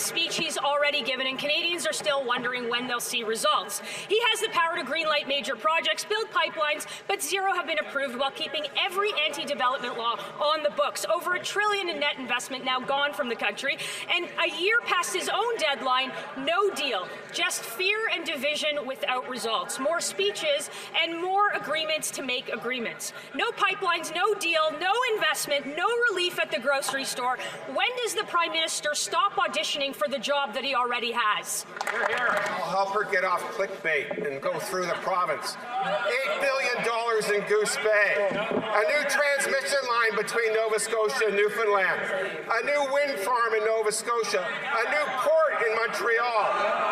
speech he's already given, and Canadians are still wondering when they'll see results. He has the power to greenlight major projects, build pipelines, but zero have been approved while keeping every anti-development law on the books. Over $1 trillion in net investment now gone from the country, and a year past his own deadline, no deal. Just fear and division without results. More speeches and more agreements to make agreements. No pipelines, no deal, no investment, no relief at the grocery store. When does the Prime Minister stop auditioning for the job that he already has? I'll help her get off clickbait and go through the province. $8 billion in Goose Bay. A new transmission line between Nova Scotia and Newfoundland. A new wind farm in Nova Scotia. A new port in Montreal.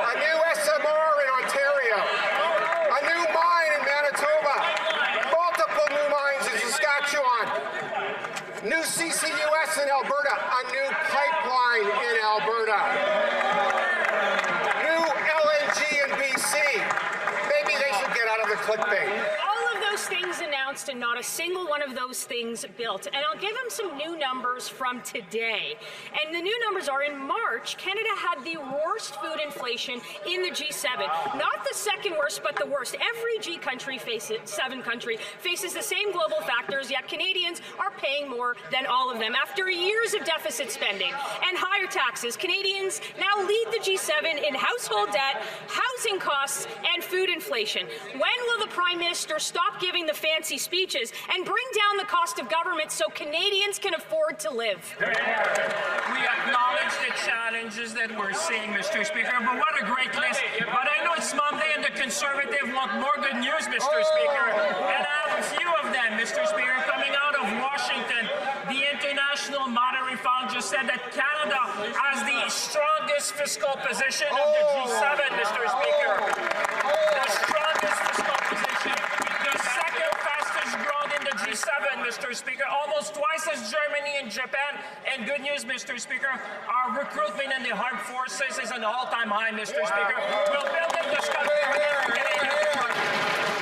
A new SMR in Ontario. A new mine in Manitoba. Multiple new mines in Saskatchewan. New CCUS in Alberta. A new pipeline in Alberta. New LNG in BC. Maybe they should get out of the clickbait. Things announced and not a single one of those things built. And I'll give him some new numbers from today. And the new numbers are, in March, Canada had the worst food inflation in the G7. Not the second worst, but the worst. Every G7 country faces the same global factors, yet Canadians are paying more than all of them. After years of deficit spending and higher taxes, Canadians now lead the G7 in household debt, housing costs, and food inflation. When will the Prime Minister stop giving the fancy speeches and bring down the cost of government so Canadians can afford to live? We acknowledge the challenges that we're seeing, Mr. Speaker, but what a great list. But I know it's Monday and the Conservative want more good news, Mr. Speaker, and I have a few of them, Mr. Speaker. Coming out of Washington, the International Monetary Fund just said that Canada has the strongest fiscal position of the G7, Mr. Speaker. The strongest fiscal position. G7, Mr. Speaker, almost twice as Germany and Japan. And good news, Mr. Speaker, our recruitment in the armed forces is an all-time high, Mr. Speaker. We'll build up this country for Canadians.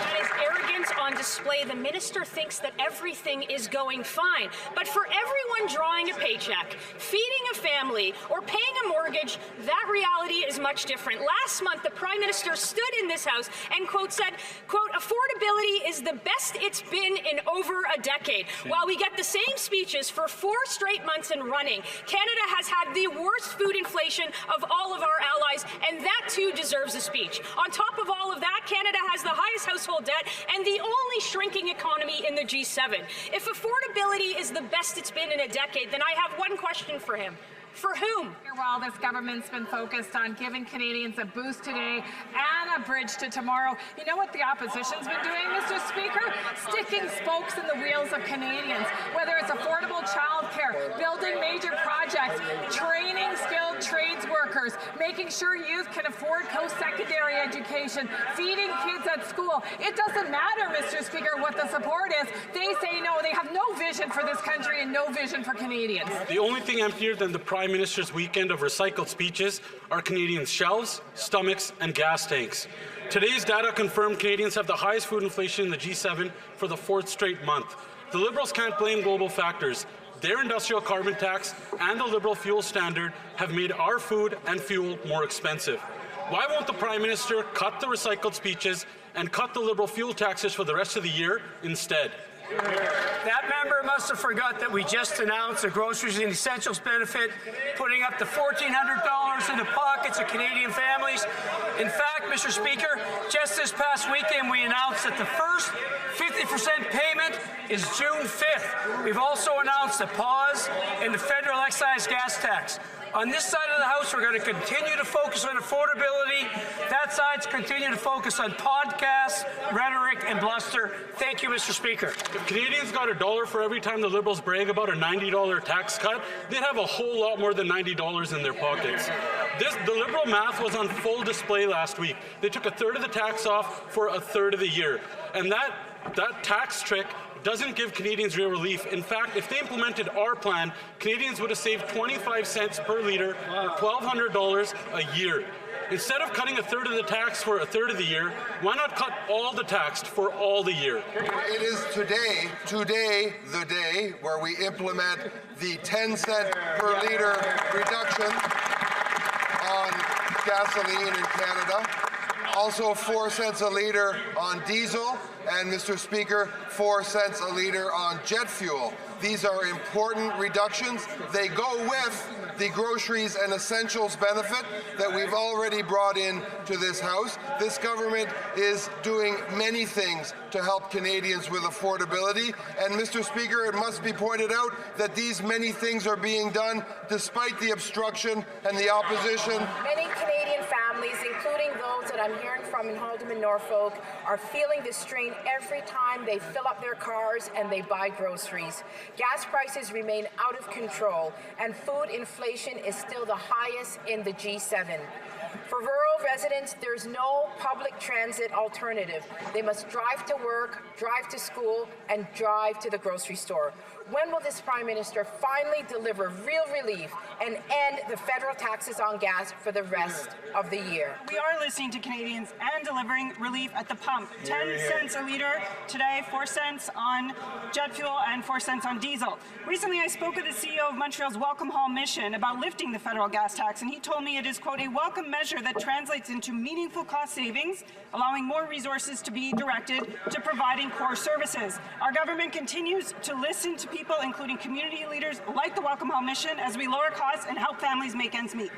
That is arrogance on display. The minister thinks that everything is going fine. But for everyone drawing a paycheck, feeding a family, or paying a mortgage, that reality is much different. Last month, the Prime Minister stood in this House and, quote, said, quote, affordability is the best it's been in over a decade. While we get the same speeches for 4 straight months and running, Canada has had the worst food inflation of all of our allies, and that too deserves a speech. On top of all of that, Canada has the highest household debt and the only shrinking economy in the G7. If affordability is the best it's been in a decade, then I have one question for him. For whom? While this government's been focused on giving Canadians a boost today and a bridge to tomorrow, you know what the opposition's been doing, Mr. Speaker? Sticking spokes in the wheels of Canadians, whether it's affordable childcare, building major projects, training skilled trades workers, making sure youth can afford post-secondary education, feeding kids at school. It doesn't matter, Mr. Speaker, what the support is. They say no. They have no vision for this country and no vision for Canadians. The only thing emptier than the Prime Minister's weekend of recycled speeches are Canadians' shelves, stomachs, and gas tanks. Today's data confirm Canadians have the highest food inflation in the G7 for the 4th straight month. The Liberals can't blame global factors. Their industrial carbon tax and the Liberal fuel standard have made our food and fuel more expensive. Why won't the Prime Minister cut the recycled speeches and cut the Liberal fuel taxes for the rest of the year instead? That member must have forgot that we just announced a groceries and essentials benefit, putting up to $1,400 in the pockets of Canadian families. In fact, Mr. Speaker, just this past weekend we announced that the first 50% payment is June 5th. We've also announced a pause in the federal excise gas tax. On this side of the House, we're going to continue to focus on affordability. That side's continue to focus on podcasts, rhetoric, and bluster. Thank you, Mr. Speaker. If Canadians got $1 for every time the Liberals brag about a $90 tax cut, they'd have a whole lot more than $90 in their pockets. The Liberal math was on full display last week. They took 1/3 of the tax off for 1/3 of the year. And that tax trick doesn't give Canadians real relief. In fact, if they implemented our plan, Canadians would have saved 25 cents per litre or $1,200 a year. Instead of cutting 1/3 of the tax for 1/3 of the year, why not cut all the tax for all the year? It is today the day where we implement the 10-cent per litre reduction. on gasoline in Canada. Also 4 cents a litre on diesel, and Mr. Speaker, 4 cents a litre on jet fuel. These are important reductions. They go with the groceries and essentials benefit that we've already brought in to this House. This government is doing many things to help Canadians with affordability. And Mr. Speaker, it must be pointed out that these many things are being done despite the obstruction and the opposition. Many Canadian families, including those that I'm hearing from in Haldimand, Norfolk, are feeling the strain every time they fill up their cars and they buy groceries. Gas prices remain out of control, and food inflation is still the highest in the G7. For rural residents, there's no public transit alternative. They must drive to work, drive to school, and drive to the grocery store. When will this Prime Minister finally deliver real relief and end the federal taxes on gas for the rest of the year? We are listening to Canadians and delivering relief at the pump. 10 cents a litre today, 4 cents on jet fuel and 4 cents on diesel. Recently, I spoke with the CEO of Montreal's Welcome Home mission about lifting the federal gas tax, and he told me it is, quote, a welcome measure that translates into meaningful cost savings, allowing more resources to be directed to providing core services. Our government continues to listen to people, including community leaders like the Welcome Home mission, as we lower costs and help families make ends meet.